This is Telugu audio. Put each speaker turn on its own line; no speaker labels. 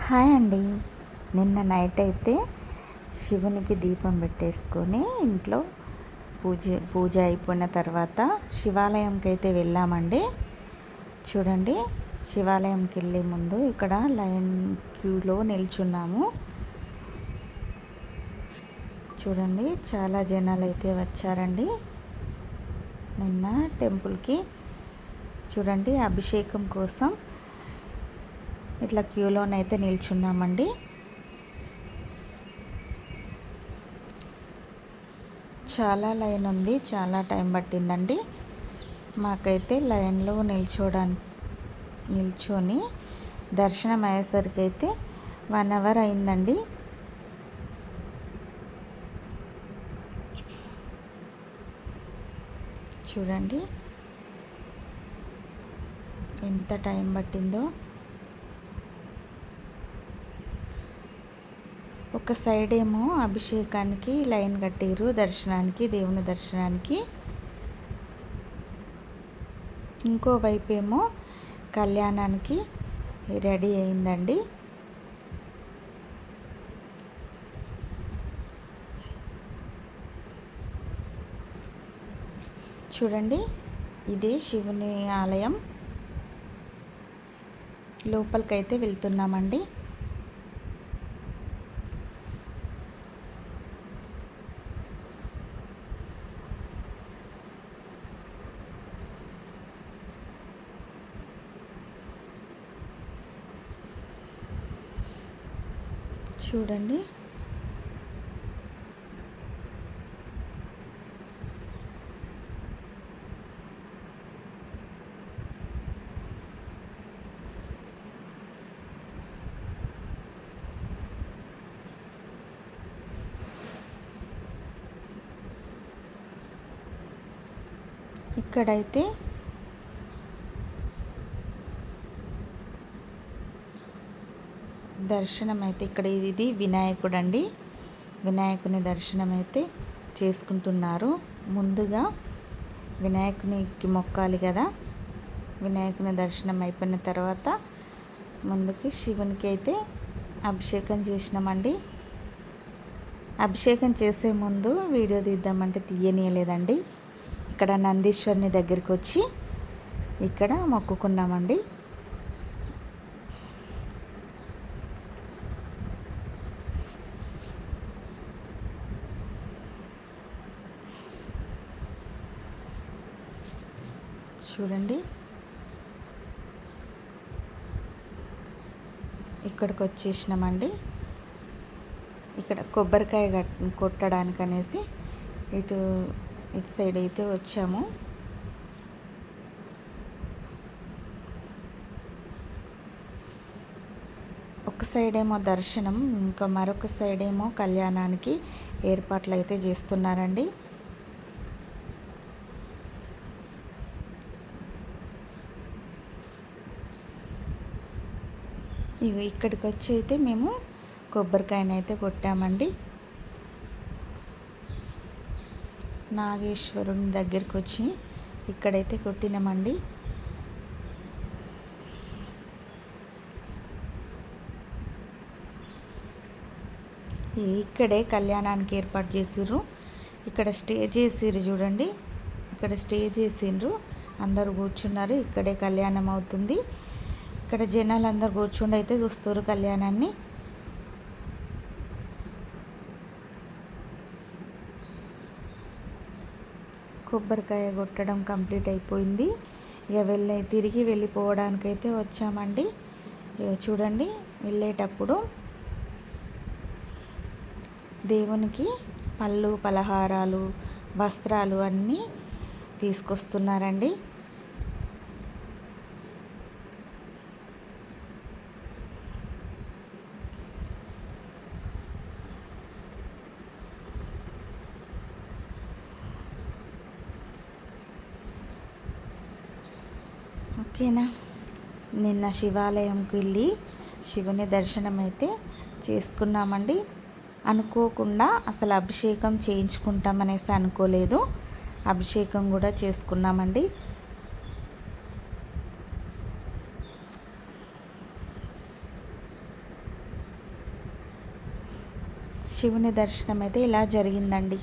హాయ్ అండి. నిన్న నైట్ అయితే శివునికి దీపం పెట్టేసుకొని ఇంట్లో పూజ అయిపోయిన తర్వాత శివాలయంకి అయితే వెళ్ళామండి. చూడండి, శివాలయంకి వెళ్ళే ముందు ఇక్కడ లైన్ క్యూలో నిల్చున్నాము. చూడండి, చాలా జనాలు అయితే వచ్చారండి నిన్న టెంపుల్కి. చూడండి, అభిషేకం కోసం ఇట్లా క్యూలోనైతే నిల్చున్నామండి. చాలా లైన్ ఉంది, చాలా టైం పట్టిందండి మాకైతే లైన్లో నిల్చొని దర్శనం అయ్యేసరికి అయితే 1 అవర్ అయిందండి. చూడండి ఎంత టైం పట్టిందో. ఒక సైడ్ ఏమో అభిషేకానికి లైన్ కట్టిరు, దర్శనానికి, దేవుని దర్శనానికి. ఇంకోవైపు ఏమో కళ్యాణానికి రెడీ అయిందండి. చూడండి, ఇదే శివుని ఆలయం. లోపలికైతే వెళ్తున్నామండి. చూడండి, ఇక్కడైతే దర్శనం అయితే ఇది వినాయకుడు అండి. వినాయకుని దర్శనం అయితే చేసుకుంటున్నారు. ముందుగా వినాయకునికి మొక్కాలి కదా. వినాయకుని దర్శనం అయిపోయిన తర్వాత ముందుకి శివునికి అయితే అభిషేకం చేసినామండి. అభిషేకం చేసే ముందు వీడియో తీద్దామంటే తీయనీయలేదండి. ఇక్కడ నందీశ్వరుని దగ్గరికి వచ్చి ఇక్కడ మొక్కుకున్నామండి. చూడండి, ఇక్కడికి వచ్చేసినామండి. ఇక్కడ కొబ్బరికాయ కొట్టడానికి అనేసి ఇటు సైడ్ అయితే వచ్చాము. ఒక సైడ్ ఏమో దర్శనం, ఇంకా మరొక సైడ్ ఏమో కళ్యాణానికి ఏర్పాట్లు అయితే చేస్తున్నారండి. ఇక్కడికి వచ్చి అయితే మేము కొబ్బరికాయనైతే కొట్టామండి. నాగేశ్వరుని దగ్గరికి వచ్చి ఇక్కడైతే కొట్టినామండి. ఇక్కడే కళ్యాణానికి ఏర్పాటు చేసిర్రు. ఇక్కడ స్టే చేసిర్రు. చూడండి, ఇక్కడ స్టే చేసిండ్రు, అందరూ కూర్చున్నారు. ఇక్కడే కళ్యాణం అవుతుంది. ఇక్కడ జనాలు అందరు కూర్చుండి అయితే చూస్తారు కళ్యాణాన్ని. కొబ్బరికాయ కొట్టడం కంప్లీట్ అయిపోయింది. ఇక తిరిగి వెళ్ళిపోవడానికైతే వచ్చామండి. చూడండి, వెళ్ళేటప్పుడు దేవునికి పళ్ళు, పలహారాలు, వస్త్రాలు అన్నీ తీసుకొస్తున్నారండి. ఓకేనా. నిన్న శివాలయంకి వెళ్ళి శివుని దర్శనం అయితే చేసుకున్నామండి. అనుకోకుండా అసలు అభిషేకం చేయించుకుంటామనేసి అనుకోలేదు. అభిషేకం కూడా చేసుకున్నామండి. శివుని దర్శనం అయితే ఇలా జరిగిందండి.